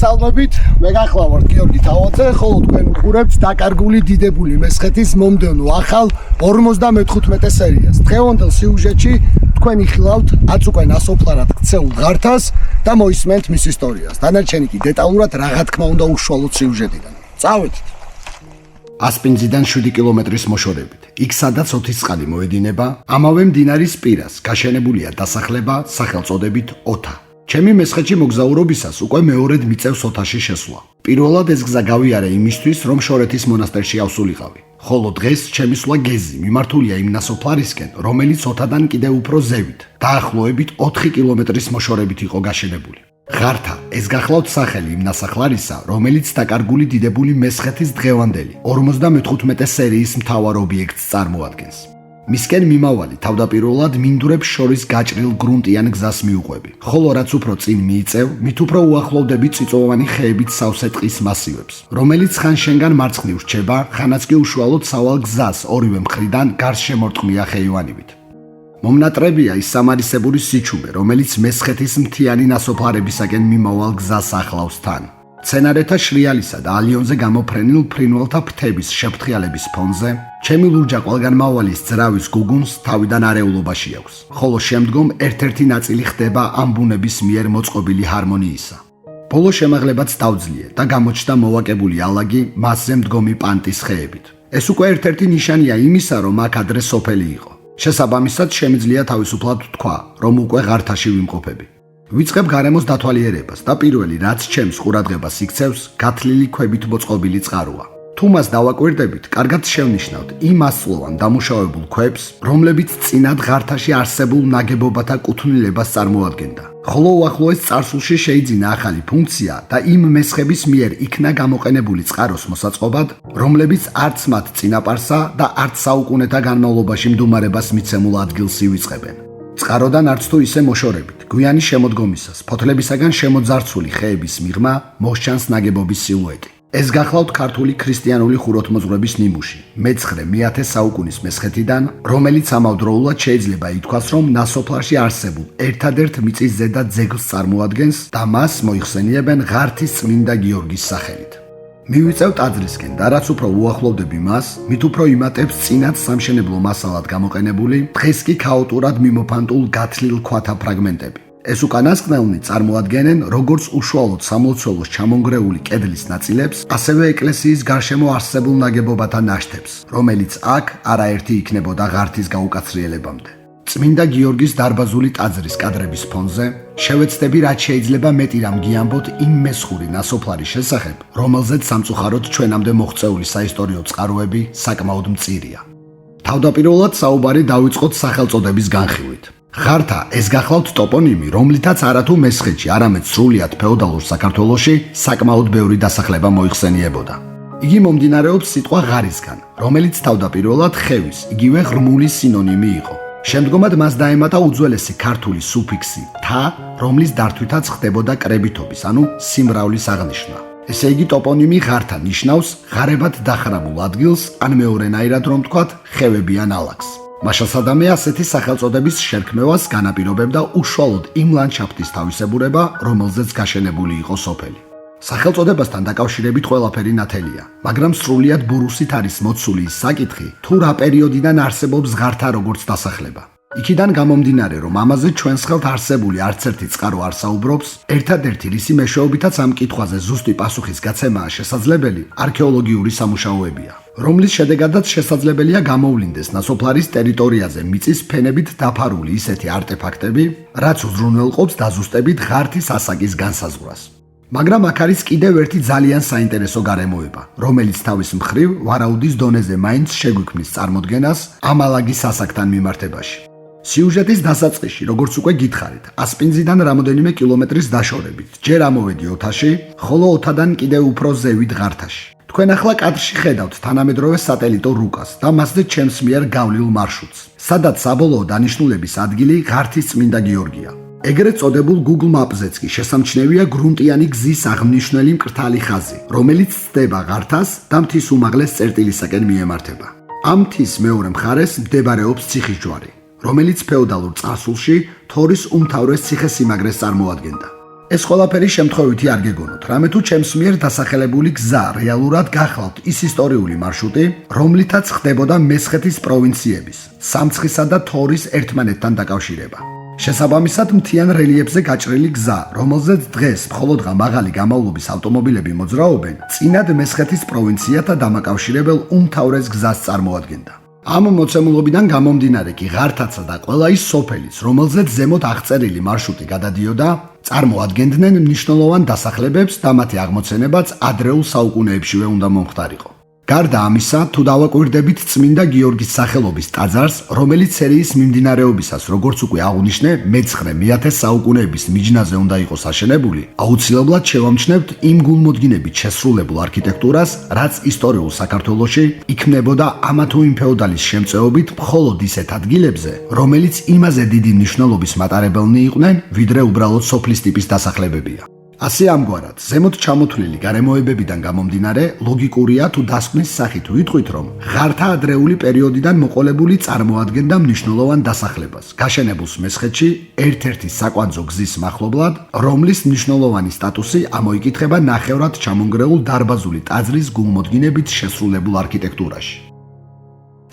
მოგესალმებით, მე გახლავართ გიორგი თავაძე, ხოლო თქვენ უყურებთ დაკარგული დიდებული მესხეთის მომდევნო ახალ 55 სერიას. დღევანდელ სიუჟეტში თქვენ იხილავთ აც უკვე ნასოფლარად ქცეულ ღართას და მოისმენთ მის ისტორიას. დანარჩენი კი დეტალურად რა თქმა უნდა უშუალოდ სიუჟეტიდან. წავედით. ასპინძიდან 7 კილომეტრის მოშორებით. იქ სადაც ოთისწყალი მოედინება, ამავე მდინარის პირას გაშენებულია დასახლება სახელწოდებით ოთა. ჩემი მესხეთში მოგზაურობისას უკვე მეორედ მიწევს ოთაში შესვლა. პირველად ეს გზა გავიარე იმისთვის, რომ შორეთის მონასტერში ავსულიყავი. ხოლო დღეს ჩემი სვლა გეზი მიმართულია იმ ნასოფლარისკენ, რომელიც ოთადან კიდევ უფრო ზევით, დაახლოებით 4 კილომეტრის მოშორებით იყო გაშენებული. ღართა ეს გახლავთ სახელი იმ ნასახლარისა, რომელიც დაკარგული დიდებული მესხეთის დღევანდელი 55 სერიის მთავარ ობიექტს წარმოადგენს. მისკენ მიმავალი თავდაპირველად მინდვრებს შორის გაჭრილ გრუნტიან გზას მიუყვები, ხოლო რაც უფრო წინ მიიწევ, მით უფრო უახლოვდები წიწვოვანი ხეებით სავსე ტყის მასივებს, რომელიც ხან შენგან მარცხნივ რჩება, ხანაც კი უშუალოდ სავალ გზას ორივე მხრიდან გარს შემორტყმია ხეივანივით. მომნატრებია ის სამარისებური სიჩუმე, რომელიც მესხეთის მთიანი ნასოფლარებისაკენ მიმავალ გზას ახლავს თან. მცენარეთა შრიალისა და ალიონზე გამოფრენილ ფრინველთა ფრთების შეფრთხილების ფონზე ჩემი ლურჯა ყველგანმავალის ძრავის გუგუნს თავიდან არეულობაში აქვს, ხოლო შემდგომ ერთ-ერთი ნაწილი ხდება ამ ბუნების მიერ მოწყობილი ჰარმონიისა. ბოლო შემაღლებაც დავძლიე და გამოჩნდა მოვაკებული ალაგი მასზე მდგომი პანტის ხეებით. ეს უკვე ერთ-ერთი ნიშანია იმისა, რომ აქ ადრე სოფელი იყო. შესაბამისად შემიძლია თავისუფლად ვთქვა, რომ უკვე ღართაში ვიმყოფები. ვიწყებ გარემოს დათვალიერებას და პირველი რაც ჩემს ყურადღებას იქცევს, გათლილი ქვებით მოწყობილი წყაროა. თუ მას დავაკვირდებით, კარგად შევნიშნავთ იმ ასწლოვან დამუშავებულ ქვებს, რომლებიც წინად ღართაში არსებულ ნაგებობათა კუთვნილებას წარმოადგენდა. ხოლო უახლოეს წარსულში შეიძინა ახალი ფუნქცია და იმ მესხების მიერ იქნა გამოყენებული წყაროს მოსაწყობად, რომლებიც არც მათ წინაპარსა და არც საუკუნეთა განმავლობაში მდუმარებას მიცემულ ადგილს ივიწყებენ. წყაროდან არც თუ ისე მოშორებით, გვიანი შემოდგომისას, ფოთლებისაგან შემოძარცული ხეების მიღმა მოსჩანს ნაგებობის სილუეტი. ეს გახლავთ ქართული ქრისტიანული ხუროთმოძღვრების ნიმუში, მე-9 საუკუნის მესხეთიდან, რომელიც ამავდროულად შეიძლება ითქვას, რომ ნასოფლარში არსებულ ერთადერთ მიწის ზედა ძეგლს წარმოადგენს და მას მოიხსენიებენ ღართის წმინდა გიორგის სახელით. მივიწევ ტაძრისკენ და რაც უფრო უახლოვდები მას, მით უფრო იმატებს წინათ სამშენებლო მასალად გამოყენებული, დღეს კი ქაოტურად მიმოფანტულ გათლილ ქვათა ფრაგმენტები. ეს უკანასკნელნი წარმოადგენენ როგორც უშუალოდ სამლოცველოს ჩამონგრეული კედლის ნაწილებს, ასევე ეკლესიის გარშემო არსებულ ნაგებობათა ნაშთებს, რომელიც აქ არაერთი იქნებოდა ღართის გაუკაცრიელებამდე. წმინდა გიორგის დარბაზული ტაძრის კადრების ფონზე შევეცდები რაც შეიძლება მეტი რამ გიამბოთ იმ მესხური ნასოფლარის შესახებ, რომელზეც სამწუხაროდ ჩვენამდე მოღწეული საისტორიო წყაროები საკმაოდ მწირია. თავდაპირველად საუბარი დავიწყოთ სახელწოდების განხილვით. ღართა ეს გახლავთ ტოპონიმი, რომლითაც არათუ მესხეთში, არამედ სრულიად ფეოდალურ საქართველოში საკმაოდ ბევრი დასახლება მოიხსენიებოდა. იგი მომდინარეობს სიტყვა ღარისგან, რომელიც თავდაპირველად ხევის, იგივე ღრმული სინონიმი იყო. შემდგომად მას დაემატა უძველესი ქართული სუფიქსი თა, რომლის დართვითაც ხდებოდა კრებითობის, ანუ სიმრავლის აღნიშვნა. ესე იგი ტოპონიმი ღართა ნიშნავს ღარებად დახრამულ ადგილს, ან მეორენაირად რომ თქვათ, ხევებიან ალაგს. მაშასადამე ასეთი სახელწოდების შერქმევას განაპირობებდა უშუალოდ იმ ლანდშაფტის თავისებურება, რომელზეც გაშენებული იყო სოფელი. სახელწოდებასთან დაკავშირებით ყველაფერი ნათელია, მაგრამ სრულიად ბურუსით არის მოცული ის საკითხი, თუ რა პერიოდიდან არსებობს ღართა როგორც დასახლება. იქიდან გამომდინარე, რომ ამაზე ჩვენს ხელთ არსებული არც ერთი წყარო არ საუბრობს, ერთადერთი რისი მეშვეობითაც ამ კითხვაზე ზუსტი პასუხის გაცემაა შესაძლებელი, არქეოლოგიური სამუშაოებია, რომლის შედეგადაც შესაძლებელია გამოვლინდეს ნასოფლარის ტერიტორიაზე მიწის ფენებით დაფარული ისეთი არტეფაქტები, რაც უზრუნველყოფს დაზუსტებით ღართის ასაკის განსაზღვრას. მაგრამ აქ არის კიდევ ერთი ძალიან საინტერესო გარემოება, რომელიც თავის მხრივ ვარაუდის დონეზე მაინც შეგვიქმნის წარმოდგენას ამ ალაგის ასაკთან მიმართებაში. სიუჟეტის დასაწყისში, როგორც უკვე გითხარით, ასპინძიდან რამოდენიმე კილომეტრის დაშორებით, ჯერ ამოვედი ოთაში, ხოლო ოთადან კიდევ უფრო ზევით ღართაში. თქვენ ახლა კადრში ხედავთ თანამედროვე სატელიტო რუკას და მასზე ჩემს მიერ გავლილ მარშრუტს, სადაც საბოლოო დანიშნულების ადგილი ღართის წმინდა გიორგია. ეგრეთ წოდებულ Google Maps-ზეც კი შესამჩნევია გრუნტიანი გზის აღმნიშვნელი მკრთალი ხაზი, რომელიც ცდება ღართას და მთის უმაღლეს წერტილისაკენ მიემართება. ამ მთის მეორე მხარეს მდებარეობს ციხისჯვარი, რომელიც ფეოდალურ წარსულში თორის უმთავრეს ციხესიმაგრეს წარმოადგენდა. ეს ყველაფერი შემთხვევითი არ გეგონოთ, რამე თუ ჩემს მიერ დასახელებული გზა რეალურად გახლავთ ის ისტორიული მარშრუტი, რომლითაც ხდებოდა მესხეთის პროვინციების, სამცხისა და თორის ერთმანეთთან დაკავშირება. შესაბამისად, მთიან რელიეფზე გაჭრილი გზა, რომელზეც დღეს მხოლოდ მაღალი გამავლობის ავტომობილები მოძრაობენ, წინად მესხეთის პროვინციათა დამაკავშირებელ უმთავრეს გზას წარმოადგენდა. ამ მოცემულობიდან გამომდინარე კი ღართაცა და ყველა ის სოფელიც, რომელზეც ზემოთ აღწერილი მარშრუტი გადადიოდა, წარმოადგენდნენ მნიშვნელოვან დასახლებებს და მათი აღმოცენებაც ადრეულ საუკუნეებშივე უნდა მომხდარიყო. გარდა ამისა, თუ დავაკვირდებით წმინდა გიორგის სახელობის ტაძარს, რომელიც სერიის მიმდინარეობისას, როგორც უკვე აღვნიშნე, მე-9 საუკუნეების მიჯნაზე უნდა იყოს აშენებული, აუცილებლად შევამჩნევთ იმ გულმოდგინებით შესრულებულ არქიტექტურას, რაც ისტორიულ საქართველოში იქმნებოდა ამა თუ იმ ფეოდალის შემწეობით მხოლოდ ისეთ ადგილებზე, რომელიც იმაზე დიდი მნიშვნელობის მატარებელნი იყვნენ, ვიდრე უბრალოდ სოფლის ტიპის დასახლებებია. ასე ამგვარად, ზემოთ ჩამოთვლილი გარემოებებიდან გამომდინარე, ლოგიკურია თუ დასკვნის სახით ვიტყვით, რომ ღართა ადრეული პერიოდიდან მოყოლებული წარმოადგენდა მნიშვნელოვან დასახლებას, გაშენებულს მესხეთში ერთ-ერთი საკვანძო გზის მახლობლად, რომლის მნიშვნელოვანი სტატუსი ამოიკითხება ნახევრად ჩამონგრეულ დარბაზული ტაძრის გულმოდგინებით შესრულებულ არქიტექტურაში.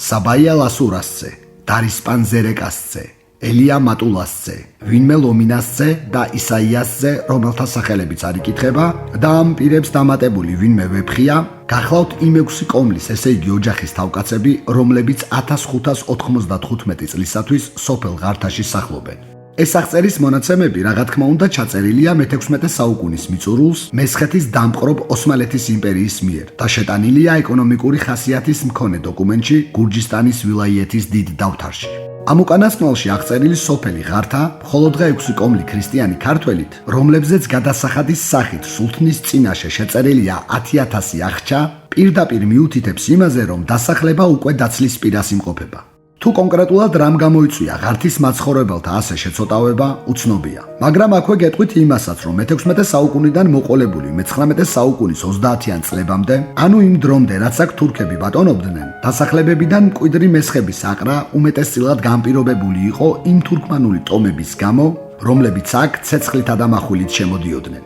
საბაია ლასურასძე, დარისპან ზერეკასძე, ელია მატულასძე, ვინმე ლომინასძე და ისაიასძე, რომელთა სახელებიც არ იკითხება და ამ პირებს დამატებული ვინმე ვეფხია, გახლავთ იმ 6 კომლის, ესე იგი ოჯახის თავკაცები, რომლებიც 1595 წლისათვის სოფელ ღართაში სახლობენ. ეს აღწერის მონაცემები, რა თქმა უნდა, ჩაწერილია მე-16 საუკუნის მიწურულს მესხეთის დამპყრობ ოსმალეთის იმპერიის მიერ და შეტანილია ეკონომიკური ხასიათის მქონე დოკუმენტში გურჯისტანის ვილაიეთის დიდ დავთარში. ამ უკანასკნელში აღწერილი სოფელი ღართა მხოლოდღა 6 კომლი ქრისტიანი ქართველით, რომლებზეც გადასახადის სახით სულთნის წინაშე შეწერილია 10,000 ახჩა, პირდაპირ მიუთითებს იმაზე, რომ დასახლება უკვე დაცლის პირას იმყოფება. თუ კონკრეტულად რამ გამოიწვია ღართის მაცხოვრებელთა ასე შეცოტავება, უცნობია. მაგრამ აქვე გეტყვით იმასაც, რომ მე-16 საუკუნიდან მოყოლებული მე-19 საუკუნის 30-იან წლებამდე, ანუ იმ დრომდე, რაც აქ თურქები ბატონობდნენ, დასახლებებიდან მკვიდრი მესხების აყრა უმეტესწილად განპირობებული იყო იმ თურქმანული ტომების გამო, რომლებიც აქ ცეცხლითა და מחვილით შემოდიოდნენ.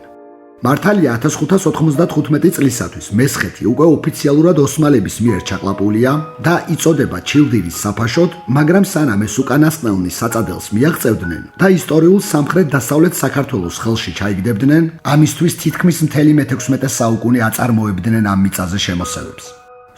მართალია 1595 წლისათვის მესხეთი უკვე ოფიციალურად ოსმალების მიერ ჩაყლაპულია და იწოდება ჩილდირის საფაშოდ, მაგრამ სანამ ეს უკანასკნელნი საწადელს მიაღწევდნენ და ისტორიულ სამხრეთ-დასავლეთ საქართველოს ხელში ჩაიგდებდნენ, ამისთვის თითქმის მთელი მე-16 საუკუნე აწარმოებდნენ ამ მიწაზე შემოსევებს.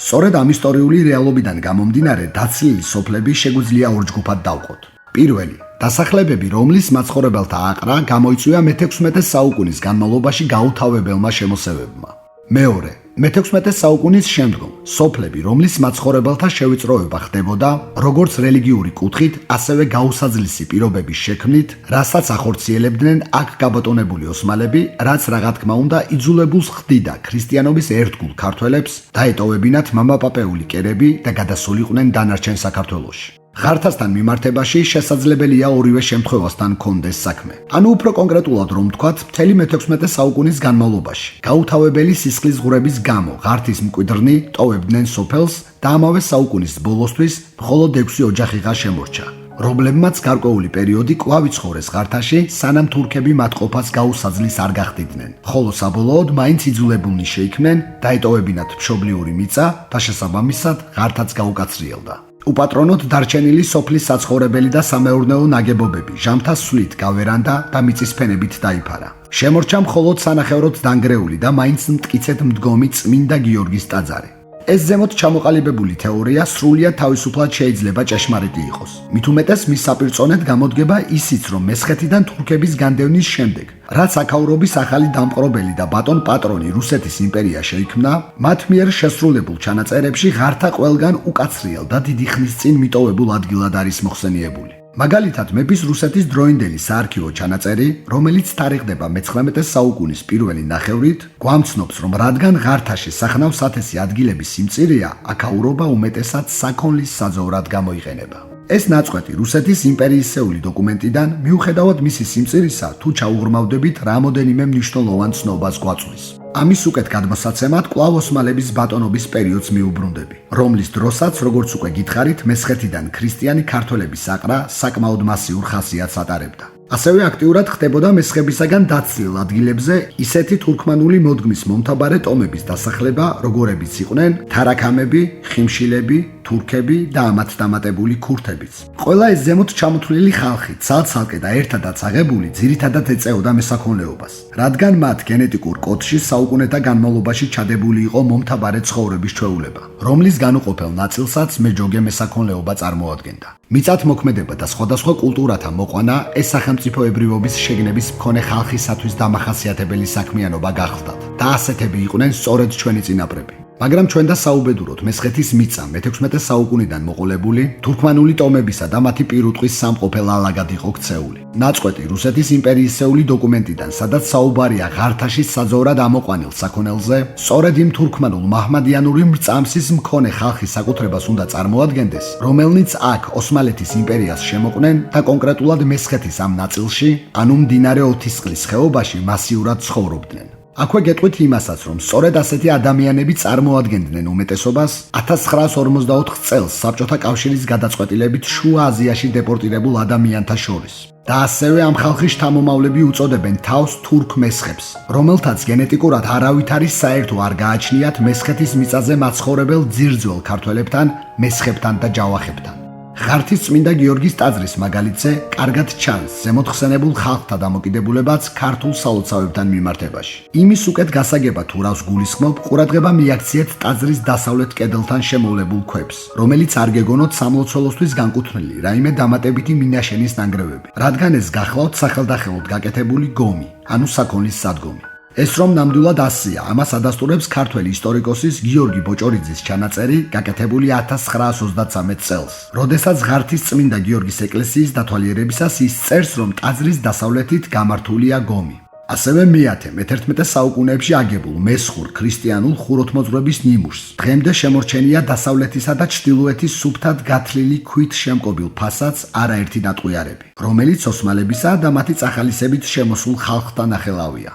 სწორედ ამ ისტორიული რეალობიდან გამომდინარე, დაცლილი სოფლები შეგვიძლია ორ ჯგუფად დავყოთ. პირველი, დასახლებები, რომლის მაცხოვრებელთა აყრა გამოიწვია მე-16 საუკუნის განმავლობაში გაუთავებელმა შემოსევებმა. მეორე, მე-16 საუკუნის შემდგომ, სოფლები, რომლის მაცხოვრებელთა შევიწროება ხდებოდა, როგორც რელიგიური კუთხით, ასევე გაუსაძლისი პირობების შექმნით, რასაც ახორციელებდნენ აქ გაბატონებული ოსმალები, რაც რა თქმა უნდა იძულებულს ხდიდა ქრისტიანობის ერთგულ ქართველებს დაეტოვებინათ მამაპაპეული კერები და გადასულიყვნენ დანარჩენ საქართველოში. ღართასთან მიმართებაში შესაძლებელია ორივე შემთხვევასთან კონდეს საქმე. ანუ უფრო კონკრეტულად რომ ვთქვათ, მთელი მე-16 საუკუნის განმავლობაში გაუთავებელი სისხლის ღვრების გამო ღართის მკვიდრნი ტოვებდნენ სოფელს და ამავე საუკუნის ბოლოსთვის მხოლოდ 6 ოჯახიღა შემორჩა, რომლებმაც გარკვეული პერიოდი კვლავ იცხოვრეს ღართაში, სანამ თურქები მათ ყოფას გაუსაძლის არ გახდიდნენ, ხოლო საბოლოოდ მაინც იძულებულნი შეიქმნენ დაეტოვებინათ მშობლიური მიწა და შესაბამისად ღართაც გაუკაცრიელდა. უპატრონოდ დარჩენილი სოფლის საცხოვრებელი და სამეურნეო ნაგებობები ჟამთა სვლით გავერანდა და მიწისფენებით დაიფარა. შემორჩა მხოლოდ სანახევროდ დანგრეული და მაინც მტკიცედ მდგომი წმინდა გიორგის ტაძარი. ეს ზემოთ ჩამოყალიბებული თეორია სრულიად თავისუფლად შეიძლება ჭეშმარიტი იყოს. მით უმეტეს მის საპირწონედ გამოდგება ისიც, რომ მესხეთიდან თურქების განდევნის შემდეგ, რაც აქაურობის ახალი დამპყრობელი და ბატონ პატრონი რუსეთის იმპერია შეიქმნა, მათ მიერ შესრულებულ ჩანაწერებში ღართა ყველგან უკაცრიელ და დიდი ხნის წინ მიტოვებულ ადგილად არის მოხსენიებული. მაგალითად, მეფის რუსეთის დროინდელი საარქივო ჩანაწერი, რომელიც თარიღდება მე-19 საუკუნის პირველი ნახევრით, გვამცნობს, რომ რადგან ღართაში სახნავ სათესი ადგილების სიმწირეა, აქაურობა უმეტესად საქონლის საძოვრად გამოიყენება. ეს ნაწყვეტი რუსეთის იმპერიისეული დოკუმენტიდან, მიუხედავად მისი სიმწირისა, თუ ჩაუღრმავდებით, რამოდენიმე მნიშვნელოვან ცნობას გვაწვის. ამის უკეთ გადმოსაცემად კვლავ ოსმალების ბატონობის პერიოდს მიუბრუნდები, რომლის დროსაც, როგორც უკვე გითხარით, მესხეთიდან ქრისტიანი ქართველების აყრა საკმაოდ მასიურ ხასიათს ატარებდა. ასევე აქტიურად ხდებოდა მესხებისაგან დაცლილ ადგილებზე ისეთი თურქმანული მოდგმის მომთაბარე ტომების დასახლება, როგორებიც იყვნენ თარაქამები, ხიმშილები, თურქები და ამათ დამატებული ქურთებიც. ყველა ეს ზემოთ ჩამოთვლილი ხალხი ცალ-ცალკე და ერთადაც აღებული ძირითადად ეწეოდა მესაქონლეობას, რადგან მათ გენეტიკურ კოდში საუკუნეთა განმავლობაში ჩადებული იყო მომთაბარე ცხოვრების ჩვეულება, რომლის განუყოფელ ნაწილსაც მეჯოგე მესაქონლეობა წარმოადგენდა. მიწათმოქმედება და სხვადასხვა კულტურათა მოყვანა ეს სახელმწიფოებრიობის შეგნების მქონე ხალხისათვის დამახასიათებელი საქმიანობა გახლდათ და ასეთები იყვნენ სწორედ ჩვენი წინაპრები. მაგრამ ჩვენ და საუბედუროთ მესხეთის მიწა მე-16 საუკუნიდან მოყოლებული თურქმანული ტომებისა და მათი პირუტყვის სამყოფელ ალაგად იყო ქცეული. ნაწყვეტი რუსეთის იმპერიისეული დოკუმენტიდან, სადაც საუბარია ღართაშის საძოვრად ამოყვანილ საქონელზე, სწორედ იმ თურქმანულ მაჰმადიანური მრწამსის მქონე ხალხის საკუთრებას უნდა წარმოადგენდეს, რომელნიც აქ ოსმალეთის იმპერიას შემოყვნენ და კონკრეტულად მესხეთის ამ ნაწილში, ანუ მდინარე ოთისწყლის ხეობაში მასიურად ცხოვრობდნენ. აქვე გეტყვით იმასაც, რომ სწორედ ასეთი ადამიანები წარმოადგენდნენ უმეტესობას 1944 წელს საბჭოთა კავშირის გადაწყვეტილებით შუა აზიაში დეპორტირებულ ადამიანთა შორის. და ასევე ამ ხალხის შთამომავლები უწოდებენ თავს თურქ მესხებს, რომელთაც გენეტიკურად არავით არის საერთო არ გააჩნიათ მესხეთის მიწაზე მაცხოვრებელ ძირძველ ქართველებთან, მესხებთან და ჯავახებთან. ღართის წმინდა გიორგის ტაძრის მაგალითზე კარგად ჩანს ზემოთხსენებულ ხალხთა დამოკიდებულებაც ქართულ სალოცავებთან მიმართებაში. იმის უკეთ გასაგებად თუ რავს გულისხმობ, ყურადღება მიაქციეთ ტაძრის დასავლეთ კედელთან შემოვლებულ ქვებს, რომელიც არ გეგონოთ სამლოცველოსთვის განკუთვნილი რაიმე დამატებითი მინაშენის ნანგრევები, რადგან ეს გახლავთ სახელდახელოდ გაკეთებული გომი, ანუ საქონლის სადგომი. ეს რომ ნამდვილად ასია, ამას ადასტურებს ქართველი ისტორიკოსის გიორგი ბოჭორიძის ჩანაწერი, გაკეთებული 1933 წელს, როდესაც ღართის წმინდა გიორგის ეკლესიის დათვალიერებისას ის წერს, რომ ტაძრის დასავლეთით გამართულია გომი. ასევე მე-11 საუკუნეებში აგებულ მესხურ ქრისტიანულ ხუროთმოძღვრების ნიმუშს დღემდე შემორჩენია დასავლეთისა და ჩრდილოეთის სუფთად გათლილი ქვით შემკობილ ფასადს არაერთი ნატყვიარები, რომელიც ოსმალებისა და მათი წახალისებით შემოსულ ხალხთან ახელავია.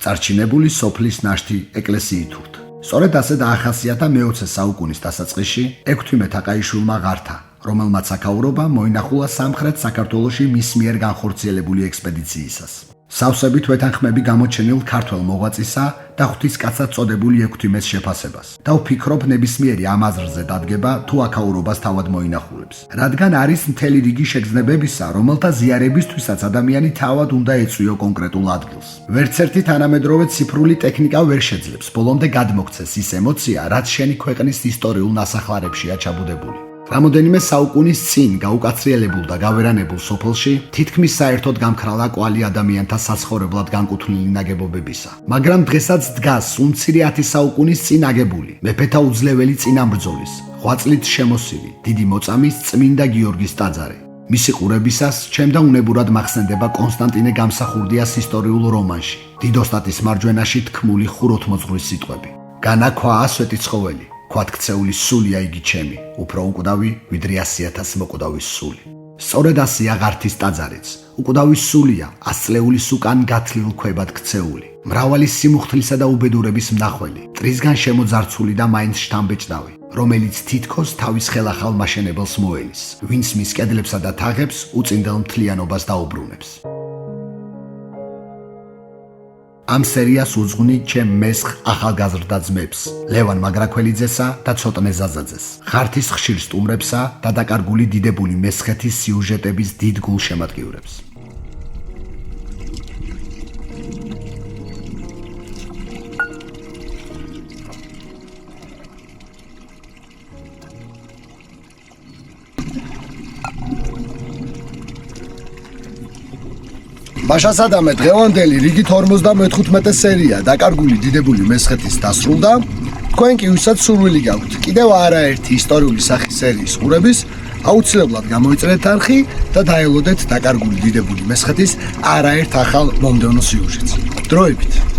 წარჩინებული სოფლის ნაშთი ეკლესიითურთ. სწორედ ასე დაახასიათა მე-20 საუკუნის დასაწყისში ექვთიმე თაყაიშვილმა ღართა, რომელმაც აქაურობა მოინახულა სამხრეთ საქართველოში მის მიერ განხორციელებული ექსპედიციისას. სავსებით ვეთანხმები გამოჩენილ ქართველ მოღვაწისა და ღვთისკაცად წოდებული ექვთიმეს შეფასებას და ვფიქრობ ნებისმიერი ამ აზრზე დადგება თუ აქაურობას თავად მოინახულებს, რადგან არის მთელი რიგი შეგრძნებებისა, რომელთა ზიარებისთვისაც ადამიანი თავად უნდა ეწვიო კონკრეტულ ადგილს. ვერცერთი თანამედროვე ციფრული ტექნიკა ვერ შეძლებს ბოლომდე გადმოქცეს ის ემოცია, რაც შენი ქვეყნის ისტორიულ ნასახლარებშია ჩაბუდებული. რამოდენიმე საუკუნის წინ გაუკაცრიელებულ და გავერანებულ სოფელში თითქმის საერთოდ გამქრალა კვალი ადამიანთა საცხოვრებლად განკუთვნილი ნაგებობებისა. მაგრამ დღესაც დგას უმცირე 10 საუკუნის წინ აგებული, მეფეთა უძლეველი წინამბრძოლის, ღვაწლით შემოსილი, დიდი მოწამის წმინდა გიორგის ტაძარი. მისი ყურებისას ჩემდა უნებურად მახსენდება კონსტანტინე გამსახურდიას ისტორიულ რომანში, დიდოსტატის მარჯვენაში თქმული ხუროთმოძღვრის სიტყვები. განაქვაა სვეტი ცხოველი. ქვათ ქცეული სულია იგი ჩემი, უფრო უკვდავი, ვიდრე 100,000 მოკვდავის სული. სწორედ ასეა ღართის ტაძარიც, უკვდავის სულია, 100 წლეულის უკან გათლილ ქვებად ქცეული. მრავალი სიმუხთლისა და უბედურების მნახველი, ტრისგან შემოძარცული და მაინც შთამბეჭდავი, რომელიც თითქოს თავის ხელახალ მაშენებელს მოელის, ვინც მის კედლებსა და თაღებს უწინდელ მთლიანობას დაუბრუნებს. ამ სერიას უძღვნი ჩემ მესხ ახალგაზრდა ძმებს, ლევან მაგრაქველიძესა და ცოტნე ზაზაძეს, ღართის ხშირ სტუმრებსა და დაკარგული დიდებული მესხეთის სიუჟეტების დიდ გულშემატკივრებს. მაშასადამე დღევანდელი რიგით 54 სერია დაკარგული დიდებული მესხეთის დასრულდა. თქვენ კი ვისაც სურვილი გაქვთ კიდევ არაერთი ისტორიული სახის სერიის ყურების, აუცილებლად გამოიწერეთ არხი და დაელოდეთ დაკარგული დიდებული მესხეთის არაერთ ახალ მომდევნო სიუჟეტს. დროებით!